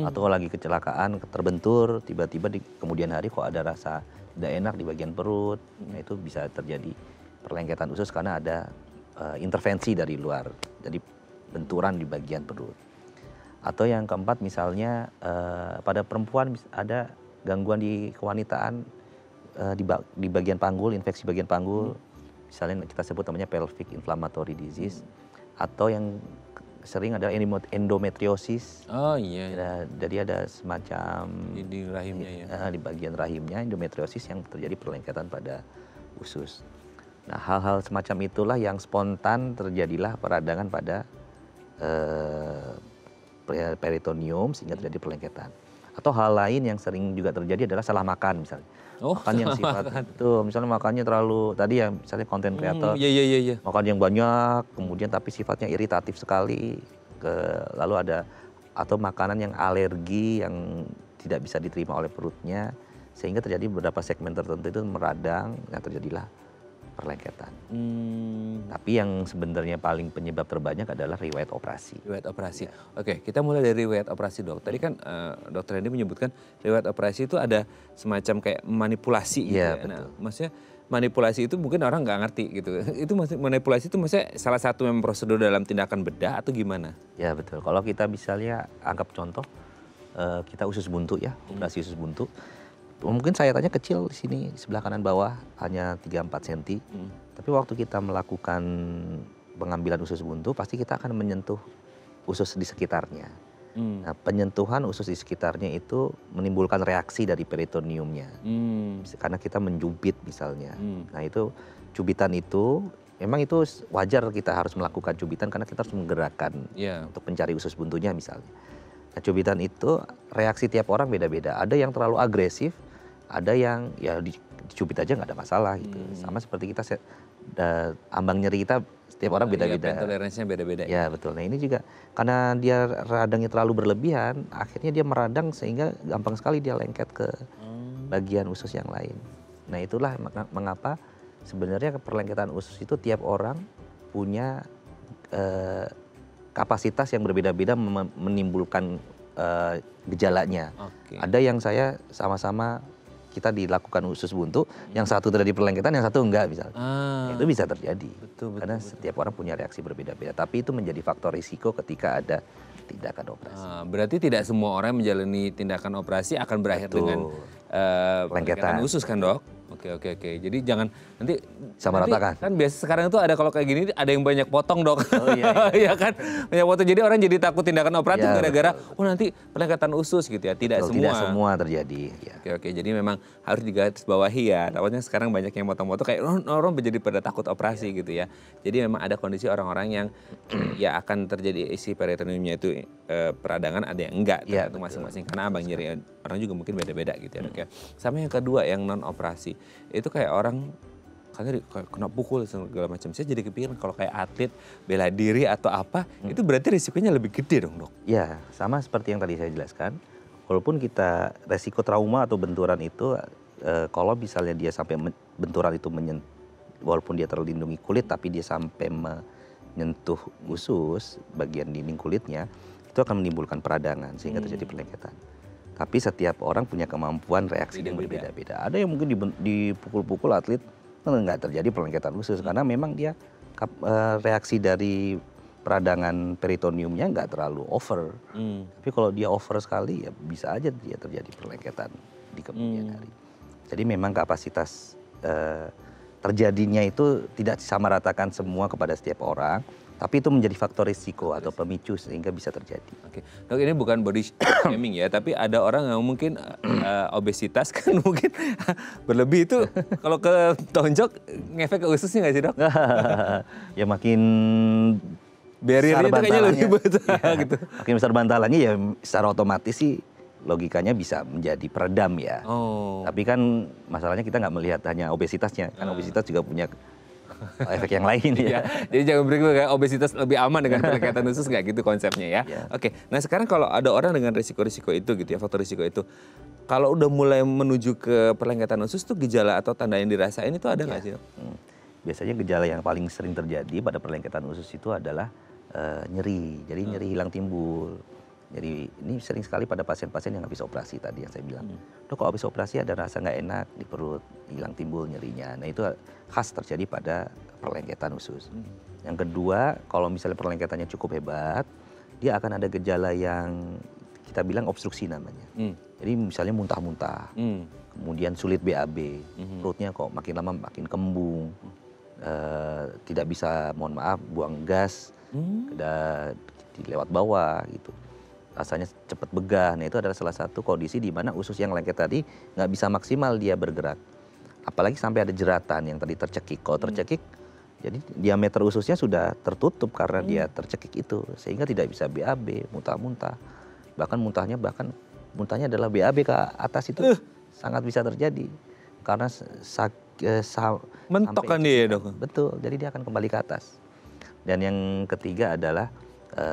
atau lagi kecelakaan terbentur, tiba-tiba di kemudian hari kok ada rasa tidak enak di bagian perut, nah itu bisa terjadi perlengketan usus karena ada intervensi dari luar, jadi benturan di bagian perut. Atau yang keempat misalnya pada perempuan ada gangguan di kewanitaan di bagian panggul, infeksi bagian panggul. Misalnya kita sebut namanya pelvic inflammatory disease, atau yang sering ada endometriosis. Oh iya. Jadi ada semacam Di rahimnya ya. di bagian rahimnya endometriosis yang terjadi perlengketan pada usus. Nah, hal-hal semacam itulah yang spontan terjadilah peradangan pada peritoneum sehingga terjadi perlengketan. Atau hal lain yang sering juga terjadi adalah salah makan misalnya. Makan yang sifatnya itu misalnya makannya terlalu tadi ya misalnya konten kreator makan yang banyak kemudian tapi sifatnya iritatif sekali, lalu ada atau makanan yang alergi yang tidak bisa diterima oleh perutnya sehingga terjadi beberapa segmen tertentu itu meradang dan terjadilah perlengketan. Tapi yang sebenarnya paling penyebab terbanyak adalah riwayat operasi. Riwayat operasi. Oke, kita mulai dari riwayat operasi, Dok. Tadi kan Dokter Hendy menyebutkan riwayat operasi itu ada semacam kayak manipulasi gitu ya. Betul. Nah, maksudnya manipulasi itu mungkin orang nggak ngerti gitu. Itu manipulasi itu maksudnya salah satu memang prosedur dalam tindakan bedah atau gimana? Ya betul. Kalau kita misalnya anggap contoh kita usus buntu ya, operasi usus buntu. Mungkin sayatannya kecil di sini di sebelah kanan bawah hanya 3-4 cm. Tapi waktu kita melakukan pengambilan usus buntu pasti kita akan menyentuh usus di sekitarnya. Nah, penyentuhan usus di sekitarnya itu menimbulkan reaksi dari peritoneumnya. Karena kita menjubit misalnya. Nah, itu cubitan itu memang itu wajar kita harus melakukan cubitan karena kita harus menggerakkan untuk mencari usus buntunya misalnya. Nah, cubitan itu reaksi tiap orang beda-beda. Ada yang terlalu agresif, ada yang ya dicubit aja nggak ada masalah gitu. Sama seperti kita ambang nyeri kita setiap orang beda-beda. Toleransinya beda-beda. Ya betul. Nah ini juga karena dia radangnya terlalu berlebihan, akhirnya dia meradang sehingga gampang sekali dia lengket ke bagian usus yang lain. Nah itulah mengapa sebenarnya perlengketan usus itu tiap orang punya kapasitas yang berbeda-beda menimbulkan gejalanya. Ada yang saya sama-sama kita dilakukan usus buntu, yang satu terjadi perlengketan, yang satu enggak misalnya. Itu bisa terjadi. Karena setiap orang punya reaksi berbeda-beda. Tapi itu menjadi faktor risiko ketika ada tindakan operasi. Berarti tidak semua orang yang menjalani tindakan operasi akan berakhir dengan perlengketan usus kan, Dok? Oke. Jadi jangan nanti Sama ratakan. kan biasa sekarang itu ada kalau kayak gini ada yang banyak potong dok. Oh iya. Iya kan banyak potong. Jadi orang jadi takut tindakan operatif Ya, gara-gara nanti pelengkatan usus gitu ya. Tidak Betul, semua. Tidak semua terjadi. Ya. Oke. Jadi memang harus digarisbawahi ya. Takutnya sekarang banyak yang potong-potong kayak orang menjadi pada takut operasi gitu ya. Jadi memang ada kondisi orang-orang yang ya akan terjadi isi peritoneumnya itu peradangan, ada yang enggak tergantung masing-masing. Karena abang nyeri orang juga mungkin beda-beda gitu ya dok ya. Sama yang kedua yang non operasi itu kayak orang katanya kena pukul segala macam. Saya jadi kepikiran kalau kayak atlet bela diri atau apa itu berarti risikonya lebih gede dong dok. Ya, sama seperti yang tadi saya jelaskan. Walaupun kita resiko trauma atau benturan itu kalau misalnya dia sampai benturan itu walaupun dia terlindungi kulit tapi dia sampai menyentuh usus bagian dinding kulitnya itu akan menimbulkan peradangan sehingga terjadi pelengketan. Tapi setiap orang punya kemampuan reaksi yang berbeda-beda. Ada yang mungkin dipukul-pukul atlet nggak terjadi pelengketan usus karena memang dia reaksi dari peradangan peritoneumnya nggak terlalu over. Tapi kalau dia over sekali ya bisa aja dia terjadi pelengketan di kemudian hari. Jadi memang kapasitas terjadinya itu tidak disamaratakan semua kepada setiap orang. Tapi itu menjadi faktor risiko atau pemicu sehingga bisa terjadi. Oke, dok ini bukan body shaming ya, tapi ada orang yang mungkin obesitas kan mungkin berlebih itu kalau ke tonjok ngefek ke ususnya nggak sih dok? Ya makin barrier itu kayaknya lebih besar gitu. Makin besar bantalannya ya secara otomatis sih logikanya bisa menjadi peredam ya. Tapi kan masalahnya kita nggak melihat hanya obesitasnya, kan obesitas juga punya efek yang lain ya. Jadi jangan berpikir kayak obesitas lebih aman dengan pelengketan usus nggak gitu konsepnya ya. Oke, nah sekarang kalau ada orang dengan risiko-risiko itu gitu ya, faktor risiko itu. Kalau udah mulai menuju ke pelengketan usus tuh gejala atau tanda yang dirasain itu ada nggak sih? Biasanya gejala yang paling sering terjadi pada pelengketan usus itu adalah nyeri. Jadi nyeri hilang timbul. Jadi ini sering sekali pada pasien-pasien yang habis operasi tadi yang saya bilang. Dok kalau habis operasi ada rasa nggak enak di perut, hilang timbul nyerinya. Nah itu khas terjadi pada perlengketan usus. Yang kedua kalau misalnya perlengketannya cukup hebat, dia akan ada gejala yang kita bilang obstruksi namanya. Jadi misalnya muntah-muntah, kemudian sulit BAB, perutnya kok makin lama makin kembung, tidak bisa mohon maaf buang gas, lewat bawah gitu. Rasanya cepat begah. Nah itu adalah salah satu kondisi di mana usus yang lengket tadi nggak bisa maksimal dia bergerak. Apalagi sampai ada jeratan yang tadi tercekik. Kalau tercekik, jadi diameter ususnya sudah tertutup karena dia tercekik itu. Sehingga tidak bisa BAB, muntah-muntah. Bahkan muntahnya adalah BAB ke atas itu sangat bisa terjadi. Karena mentok kan dia dok? Betul, jadi dia akan kembali ke atas. Dan yang ketiga adalah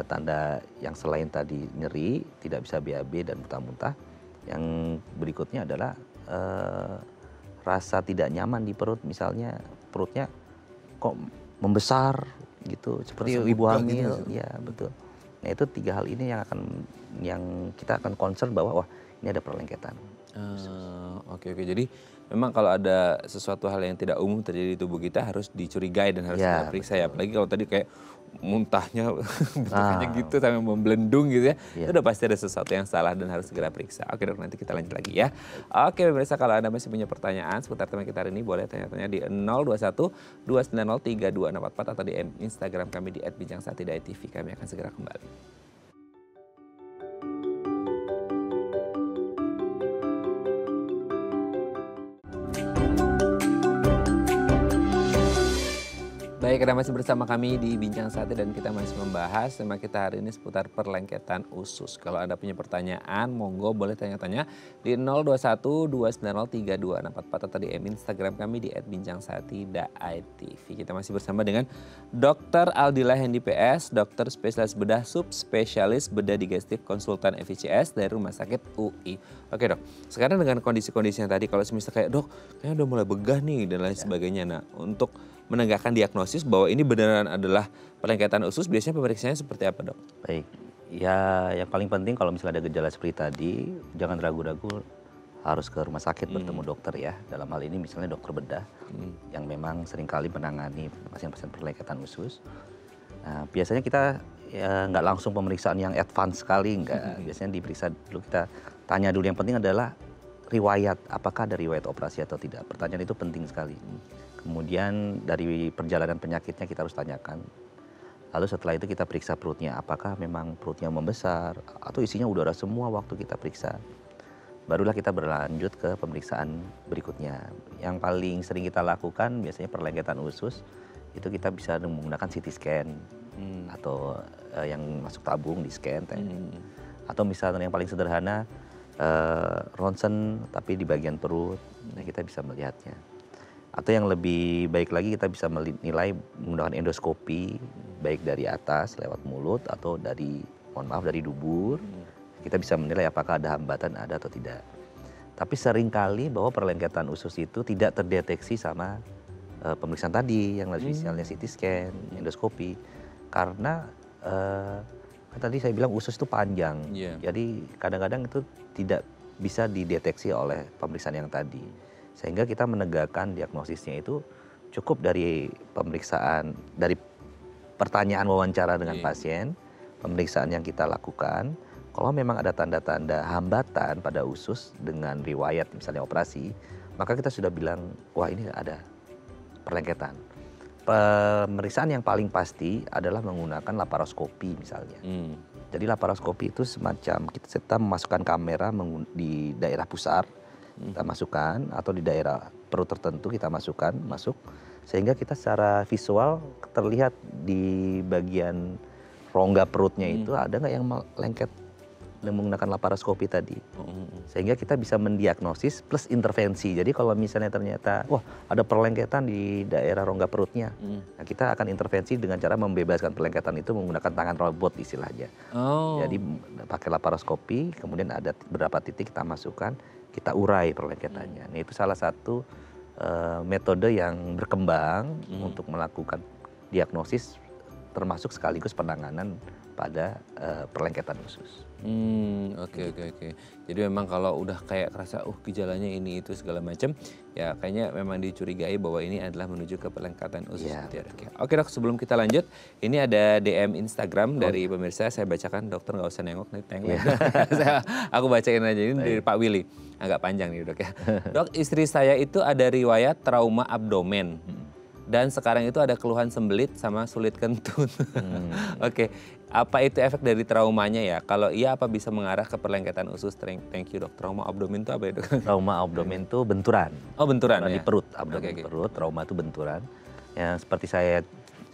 tanda yang selain tadi nyeri, tidak bisa BAB dan muntah-muntah. Yang berikutnya adalah rasa tidak nyaman di perut, misalnya perutnya kok membesar gitu, seperti ibu hamil. Gitu. Ya betul. Nah itu 3 hal ini yang kita akan concern bahwa wah ini ada perlengketan. Oke. Jadi memang kalau ada sesuatu hal yang tidak umum terjadi di tubuh kita harus dicurigai dan harus kita periksa ya. Apalagi kalau tadi kayak muntahnya bentukannya gitu sampai membelendung gitu ya. Itu udah pasti ada sesuatu yang salah dan harus segera periksa. Oke dok, nanti kita lanjut lagi ya. Oke pemirsa, kalau Anda masih punya pertanyaan seputar tema kita hari ini boleh tanya-tanya di 021 290 3244 atau di Instagram kami di @bincang-sati.tv. Kami akan segera kembali. Baik, Anda masih bersama kami di Bincang Sati dan kita masih membahas tema kita hari ini seputar perlengketan usus. Kalau Anda punya pertanyaan, monggo boleh tanya-tanya di 021 290 3244 atau di Instagram kami di @bincang-sati.tv. Kita masih bersama dengan Dr. Aldila Hendi PS, dokter spesialis bedah subspesialis bedah digestif konsultan FICS dari Rumah Sakit UI. Oke dok, sekarang dengan kondisi-kondisi yang tadi, kalau misalnya kayak dok, kayaknya udah mulai begah nih dan lain sebagainya. Nah, untuk menegakkan diagnosis bahwa ini beneran adalah pelengketan usus, biasanya pemeriksaannya seperti apa dok? Baik, ya yang paling penting kalau misalnya ada gejala seperti tadi, jangan ragu-ragu harus ke rumah sakit bertemu dokter ya. Dalam hal ini misalnya dokter bedah yang memang seringkali menangani pasien-pasien perlengketan usus. Nah, biasanya kita ya nggak langsung pemeriksaan yang advance sekali, nggak. Biasanya diperiksa dulu, kita tanya dulu. Yang penting adalah riwayat, apakah ada riwayat operasi atau tidak. Pertanyaan itu penting sekali. Kemudian dari perjalanan penyakitnya kita harus tanyakan. Lalu setelah itu kita periksa perutnya, apakah memang perutnya membesar atau isinya udara semua waktu kita periksa. Barulah kita berlanjut ke pemeriksaan berikutnya. Yang paling sering kita lakukan biasanya perlengketan usus, itu kita bisa menggunakan CT scan atau yang masuk tabung di scan. Atau misalnya yang paling sederhana, ronsen tapi di bagian perut, nah kita bisa melihatnya. Atau yang lebih baik lagi kita bisa menilai menggunakan endoskopi, baik dari atas lewat mulut atau dari, mohon maaf, dari dubur. Kita bisa menilai apakah ada hambatan, ada atau tidak. Tapi seringkali bahwa perlengketan usus itu tidak terdeteksi sama pemeriksaan tadi, yang misalnya CT scan, endoskopi. Karena kan tadi saya bilang usus itu panjang, jadi kadang-kadang itu tidak bisa dideteksi oleh pemeriksaan yang tadi. Sehingga kita menegakkan diagnosisnya itu cukup dari pemeriksaan, dari pertanyaan wawancara dengan pasien, pemeriksaan yang kita lakukan. Kalau memang ada tanda-tanda hambatan pada usus dengan riwayat misalnya operasi, maka kita sudah bilang, wah ini ada perlengketan. Pemeriksaan yang paling pasti adalah menggunakan laparoskopi misalnya. Jadi laparoskopi itu semacam kita memasukkan kamera di daerah pusar, kita masukkan, atau di daerah perut tertentu kita masuk, sehingga kita secara visual terlihat di bagian rongga perutnya itu ada nggak yang lengket menggunakan laparoskopi tadi. Sehingga kita bisa mendiagnosis plus intervensi. Jadi kalau misalnya ternyata wah ada perlengketan di daerah rongga perutnya, nah kita akan intervensi dengan cara membebaskan perlengketan itu menggunakan tangan robot istilahnya. Jadi pakai laparoskopi, kemudian ada beberapa titik kita masukkan, kita urai perlengketannya. Nah itu salah satu metode yang berkembang untuk melakukan diagnosis termasuk sekaligus penanganan pada perlengketan usus. Oke. Jadi memang kalau udah kayak kerasa gejalanya ini itu segala macam, ya kayaknya memang dicurigai bahwa ini adalah menuju ke perlengketan usus. Oke dok, sebelum kita lanjut, ini ada DM Instagram dari pemirsa, saya bacakan, dokter nggak usah nengok. Aku bacain aja, ini dari Pak Willy, agak panjang nih dok ya. Dok, istri saya itu ada riwayat trauma abdomen. Dan sekarang itu ada keluhan sembelit sama sulit kentut. Oke, apa itu efek dari traumanya ya? Kalau iya apa bisa mengarah ke perlengketan usus? Thank you dok. Trauma abdomen itu apa itu? Trauma abdomen itu benturan. Oh benturan di ya? perut, abdomen perut, trauma itu benturan. Yang seperti saya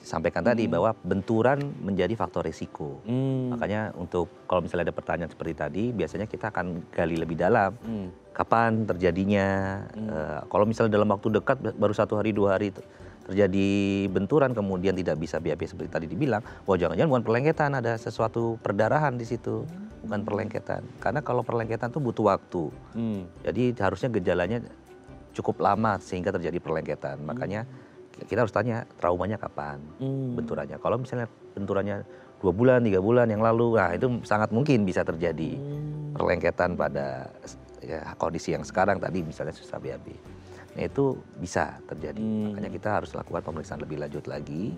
sampaikan tadi bahwa benturan menjadi faktor risiko. Makanya untuk kalau misalnya ada pertanyaan seperti tadi, biasanya kita akan gali lebih dalam. Kapan terjadinya? Kalau misalnya dalam waktu dekat baru 1 hari 2 hari terjadi benturan kemudian tidak bisa BAB seperti tadi dibilang, wah jangan-jangan bukan perlengketan, ada sesuatu perdarahan di situ, bukan perlengketan. Karena kalau perlengketan itu butuh waktu. Jadi harusnya gejalanya cukup lama sehingga terjadi perlengketan. Makanya kita harus tanya traumanya kapan benturannya. Kalau misalnya benturannya 2 bulan, 3 bulan yang lalu, nah itu sangat mungkin bisa terjadi perlengketan pada kondisi yang sekarang tadi misalnya susah BAB. Nah itu bisa terjadi, makanya kita harus lakukan pemeriksaan lebih lanjut lagi,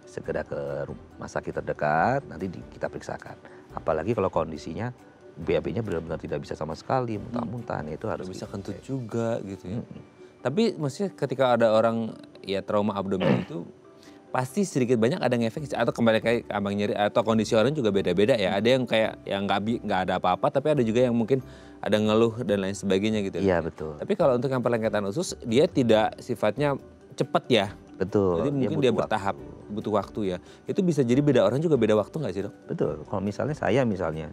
segera ke rumah sakit terdekat, nanti kita periksakan. Apalagi kalau kondisinya BAB-nya benar-benar tidak bisa sama sekali, muntah-muntah, itu harus bisa kentut juga gitu ya. Tapi maksudnya ketika ada orang ya trauma abdomen itu, pasti sedikit banyak ada ngefek, atau kembali kayak abang nyeri, atau kondisi orang juga beda-beda ya. Ada yang kayak yang nggak ada apa-apa, tapi ada juga yang mungkin ada ngeluh dan lain sebagainya gitu. Iya betul. Tapi kalau untuk yang perlengketan usus, dia tidak sifatnya cepat ya. Betul. Jadi mungkin dia bertahap, butuh waktu ya. Itu bisa jadi beda orang juga beda waktu nggak sih dok? Betul. Kalau misalnya saya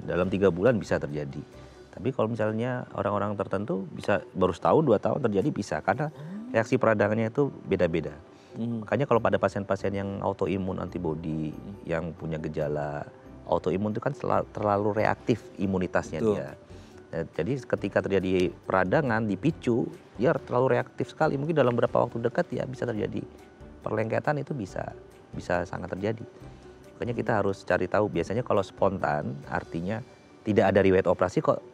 dalam 3 bulan bisa terjadi. Tapi kalau misalnya orang-orang tertentu bisa baru setahun 2 tahun terjadi bisa, karena reaksi peradangannya itu beda-beda. Makanya kalau pada pasien-pasien yang autoimun antibody, yang punya gejala autoimun itu kan terlalu reaktif imunitasnya dia. Nah, jadi ketika terjadi peradangan dipicu, dia terlalu reaktif sekali. Mungkin dalam beberapa waktu dekat ya bisa terjadi perlengketan, itu bisa sangat terjadi. Makanya kita harus cari tahu. Biasanya kalau spontan artinya tidak ada riwayat operasi kok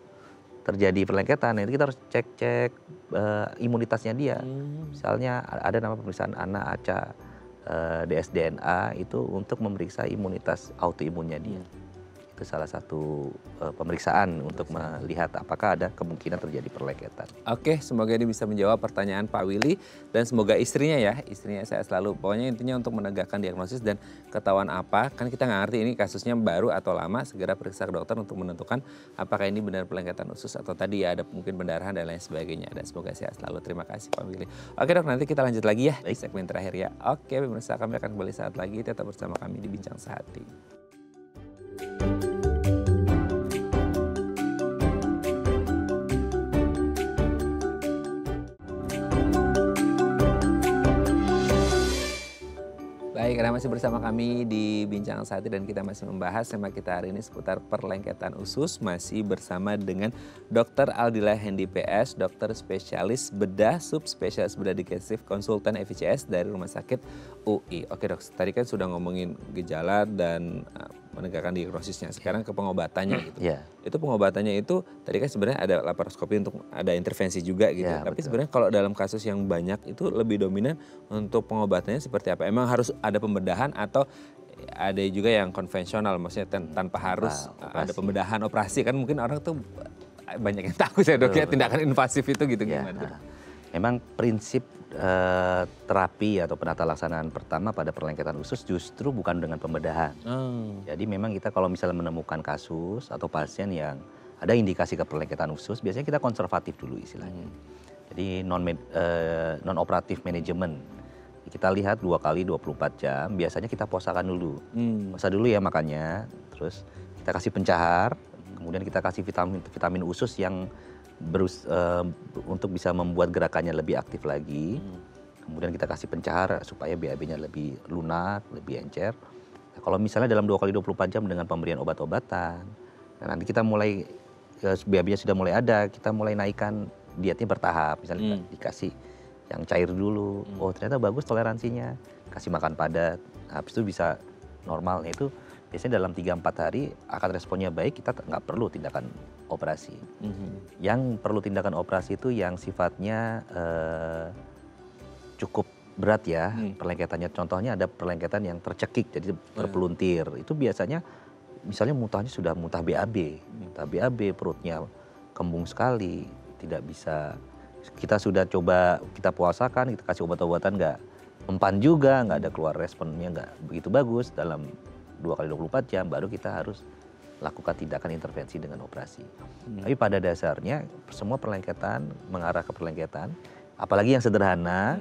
terjadi perlengketan. Nah, itu kita harus cek imunitasnya dia. Misalnya ada nama pemeriksaan ANA, ACA, DSDNA itu untuk memeriksa imunitas autoimunnya dia. Itu salah satu pemeriksaan untuk melihat apakah ada kemungkinan terjadi perlengketan. Oke, semoga ini bisa menjawab pertanyaan Pak Willy dan semoga istrinya saya selalu pokoknya intinya untuk menegakkan diagnosis dan ketahuan apa, kan kita nggak ngerti ini kasusnya baru atau lama, segera periksa ke dokter untuk menentukan apakah ini benar perlengketan usus atau tadi ya ada mungkin pendarahan dan lain sebagainya. Dan semoga sehat selalu. Terima kasih Pak Willy. Oke Dok, nanti kita lanjut lagi ya di segmen terakhir ya. Oke, pemirsa kami akan kembali saat lagi, tetap bersama kami di Bincang Sehati. Baik, Anda masih bersama kami di Bincang Sehati dan kita masih membahas tema kita hari ini seputar perlengketan usus. Masih bersama dengan Dr. Aldila Hendy PS, dokter spesialis bedah, subspesialis bedah digestif, konsultan FICS dari Rumah Sakit UI. Oke Dok, tadi kan sudah ngomongin gejala dan menegakkan diagnosisnya. Sekarang ke pengobatannya gitu. Yeah. Itu pengobatannya itu tadi kan sebenarnya ada laparoskopi untuk ada intervensi juga gitu. Yeah, tapi betul. sebenarnya kalau dalam kasus yang banyak itu lebih dominan untuk pengobatannya seperti apa? Emang harus ada pembedahan atau ada juga yang konvensional, maksudnya tanpa harus ada pembedahan operasi? Kan mungkin orang tuh banyak yang takut ya Dok ya, tindakan invasif itu gitu Ya, gimana? memang prinsip terapi atau penata laksanaan pertama pada perlengketan usus justru bukan dengan pembedahan. Jadi memang kita kalau misalnya menemukan kasus atau pasien yang ada indikasi ke perlengketan usus, biasanya kita konservatif dulu istilahnya. Jadi non operatif manajemen. Kita lihat 2 kali 24 jam, biasanya kita puasakan dulu. Puasa dulu ya makannya, terus kita kasih pencahar, kemudian kita kasih vitamin usus yang untuk bisa membuat gerakannya lebih aktif lagi. Kemudian kita kasih pencahar supaya BAB-nya lebih lunak, lebih encer. Nah, kalau misalnya dalam 2 kali 24 jam dengan pemberian obat-obatan, nah nanti kita mulai BAB-nya sudah mulai ada, kita mulai naikkan dietnya bertahap. Misalnya dikasih yang cair dulu, oh ternyata bagus toleransinya, kasih makan padat, nah, habis itu bisa normal. Itu biasanya dalam 3-4 hari akan responnya baik, kita nggak perlu tindakan operasi. Yang perlu tindakan operasi itu yang sifatnya cukup berat ya perlengketannya. Contohnya ada perlengketan yang tercekik, jadi terpeluntir. Itu biasanya misalnya muntahnya sudah muntah BAB, perutnya kembung sekali, tidak bisa. Kita sudah coba kita puasakan, kita kasih obat-obatan nggak mempan juga, nggak ada keluar responnya nggak begitu bagus dalam 2 kali 24 jam, baru kita harus lakukan tindakan intervensi dengan operasi. Tapi pada dasarnya semua perlengketan mengarah ke perlengketan, apalagi yang sederhana,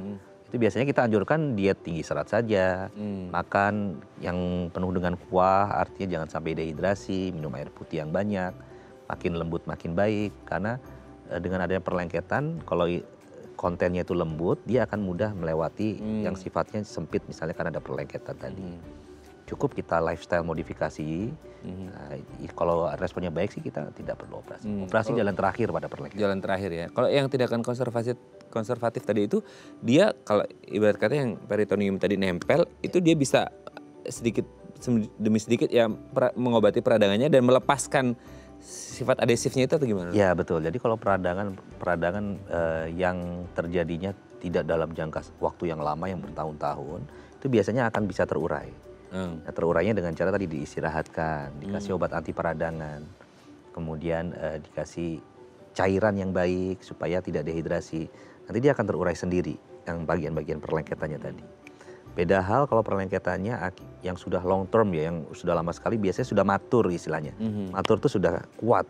itu biasanya kita anjurkan diet tinggi serat saja, makan yang penuh dengan kuah, artinya jangan sampai dehidrasi, minum air putih yang banyak, makin lembut makin baik, karena dengan adanya perlengketan, kalau kontennya itu lembut, dia akan mudah melewati yang sifatnya sempit, misalnya kan ada perlengketan tadi. Cukup kita lifestyle modifikasi. Nah, kalau responnya baik sih kita tidak perlu operasi. Operasi jalan terakhir pada perlengketan. Jalan terakhir ya. Kalau yang tindakan konservatif tadi itu, dia kalau ibarat kata yang peritoneum tadi nempel, itu dia bisa sedikit demi sedikit ya mengobati peradangannya dan melepaskan sifat adesifnya itu atau gimana? Ya betul. Jadi kalau peradangan yang terjadinya tidak dalam jangka waktu yang lama yang bertahun-tahun, itu biasanya akan bisa terurai. Nah, terurainya dengan cara tadi diistirahatkan, dikasih obat anti peradangan, kemudian dikasih cairan yang baik supaya tidak dehidrasi. Nanti dia akan terurai sendiri yang bagian-bagian perlengketannya tadi. Beda hal kalau perlengketannya yang sudah long term ya, yang sudah lama sekali, biasanya sudah matur istilahnya. Matur itu sudah kuat.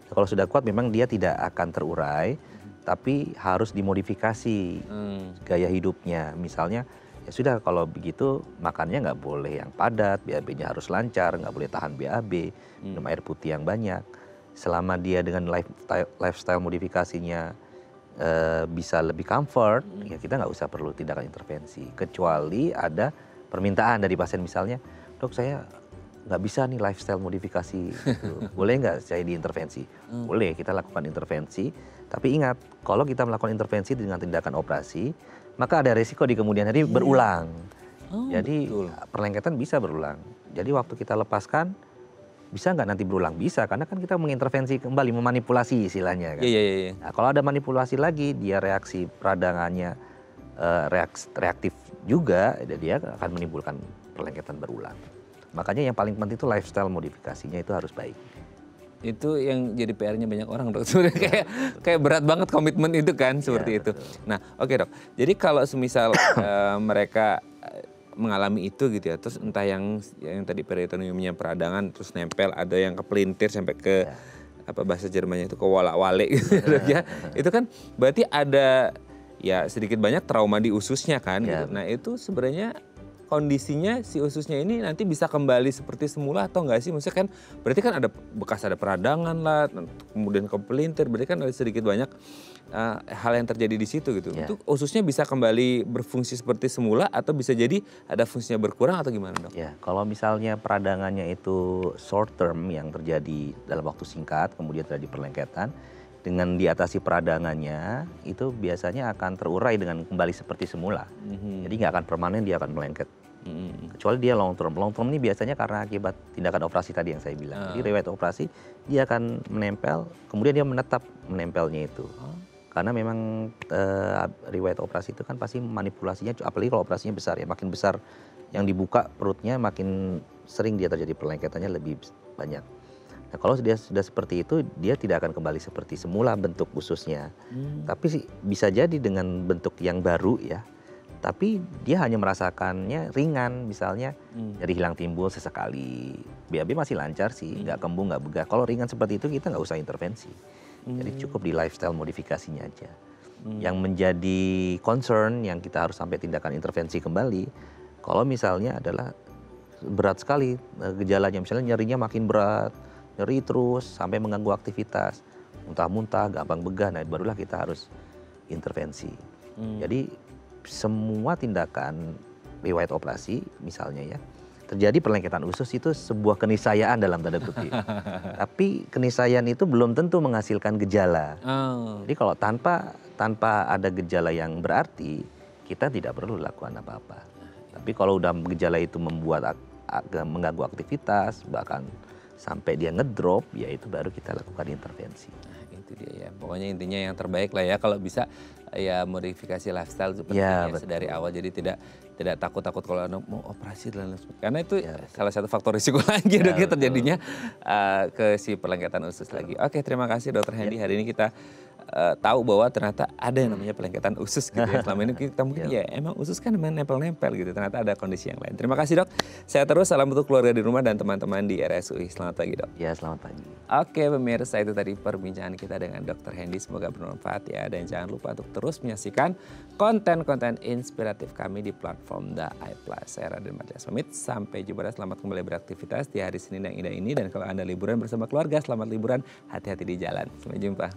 Nah, kalau sudah kuat memang dia tidak akan terurai, tapi harus dimodifikasi gaya hidupnya. Misalnya ya sudah kalau begitu makannya nggak boleh yang padat, BAB-nya harus lancar, nggak boleh tahan BAB, minum air putih yang banyak. Selama dia dengan lifestyle modifikasinya bisa lebih comfort, ya kita nggak usah perlu tindakan intervensi. Kecuali ada permintaan dari pasien misalnya, dok saya nggak bisa nih lifestyle modifikasi, gitu. Boleh nggak saya diintervensi? Boleh, kita lakukan intervensi. Tapi ingat, kalau kita melakukan intervensi dengan tindakan operasi, maka ada resiko di kemudian hari berulang. Jadi perlengketan bisa berulang. Jadi waktu kita lepaskan, bisa nggak nanti berulang? Bisa, karena kan kita mengintervensi kembali, memanipulasi istilahnya kan. Nah, kalau ada manipulasi lagi, dia reaksi peradangannya reaktif juga, dia akan menimbulkan perlengketan berulang. Makanya yang paling penting itu lifestyle modifikasinya itu harus baik. Itu yang jadi PR-nya banyak orang, Dok. Sebenarnya kayak berat banget komitmen itu kan, seperti itu. Betul. Nah, oke, Dok. Jadi kalau semisal mereka mengalami itu gitu ya, terus entah yang tadi peritoneumnya peradangan terus nempel, ada yang kepelintir sampai ke apa bahasa Jermannya itu ke walak-walik gitu ya. Itu kan berarti ada ya sedikit banyak trauma di ususnya kan gitu. Nah, itu sebenarnya kondisinya si ususnya ini nanti bisa kembali seperti semula atau enggak sih? Maksudnya kan berarti kan ada bekas ada peradangan lah, kemudian kepelintir, berarti kan ada sedikit banyak hal yang terjadi di situ gitu. Itu ususnya bisa kembali berfungsi seperti semula atau bisa jadi ada fungsinya berkurang atau gimana, Dok? Ya, kalau misalnya peradangannya itu short term yang terjadi dalam waktu singkat, kemudian terjadi perlengketan, dengan diatasi peradangannya itu biasanya akan terurai dengan kembali seperti semula. Jadi nggak akan permanen, dia akan melengket. Kecuali dia long term. Long term ini biasanya karena akibat tindakan operasi tadi yang saya bilang. Jadi riwayat operasi dia akan menempel, kemudian dia menetap menempelnya itu. Karena memang riwayat operasi itu kan pasti manipulasinya, apalagi kalau operasinya besar ya, makin besar yang dibuka perutnya makin sering dia terjadi perlengketannya lebih banyak. Nah, kalau dia sudah seperti itu, dia tidak akan kembali seperti semula bentuk ususnya. Tapi sih bisa jadi dengan bentuk yang baru ya. Tapi dia hanya merasakannya ringan, misalnya nyeri hilang timbul sesekali. BAB masih lancar sih, nggak kembung, nggak begah. Kalau ringan seperti itu kita nggak usah intervensi. Jadi cukup di lifestyle modifikasinya aja. Yang menjadi concern yang kita harus sampai tindakan intervensi kembali, kalau misalnya adalah berat sekali gejalanya, misalnya nyerinya makin berat, nyeri terus sampai mengganggu aktivitas, muntah-muntah, gampang begah, nah barulah kita harus intervensi. Jadi semua tindakan riwayat operasi misalnya ya, terjadi perlengketan usus itu sebuah keniscayaan dalam tanda kutip. Tapi keniscayaan itu belum tentu menghasilkan gejala. Jadi kalau tanpa ada gejala yang berarti, kita tidak perlu lakukan apa-apa. Tapi kalau udah gejala itu membuat mengganggu aktivitas, bahkan sampai dia ngedrop, ya itu baru kita lakukan intervensi. Nah, itu dia ya. Pokoknya intinya yang terbaik lah ya, kalau bisa ya modifikasi lifestyle seperti ya, dari awal. Jadi tidak takut-takut kalau mau operasi dan lain sebagainya. Karena itu salah satu faktor risiko lagi Dok, terjadinya ke si perlengketan usus lagi. Oke, terima kasih Dokter Hendy. Hari ini kita tahu bahwa ternyata ada yang namanya perlengketan usus gitu ya. Selama ini kita mungkin ya emang usus kan memang nempel-nempel gitu. Ternyata ada kondisi yang lain. Terima kasih Dok. Sehat terus, salam untuk keluarga di rumah dan teman-teman di RSUI. Selamat pagi Dok. Ya, selamat pagi. Oke pemirsa, itu tadi perbincangan kita dengan Dokter Hendy. Semoga bermanfaat ya. Dan jangan lupa untuk terus menyaksikan konten-konten inspiratif kami di platform The iPlus. Saya Raden Matias pamit. Sampai jumpa dan selamat kembali beraktivitas di hari Senin yang indah ini. Dan kalau Anda liburan bersama keluarga, selamat liburan. Hati-hati di jalan. Sampai jumpa.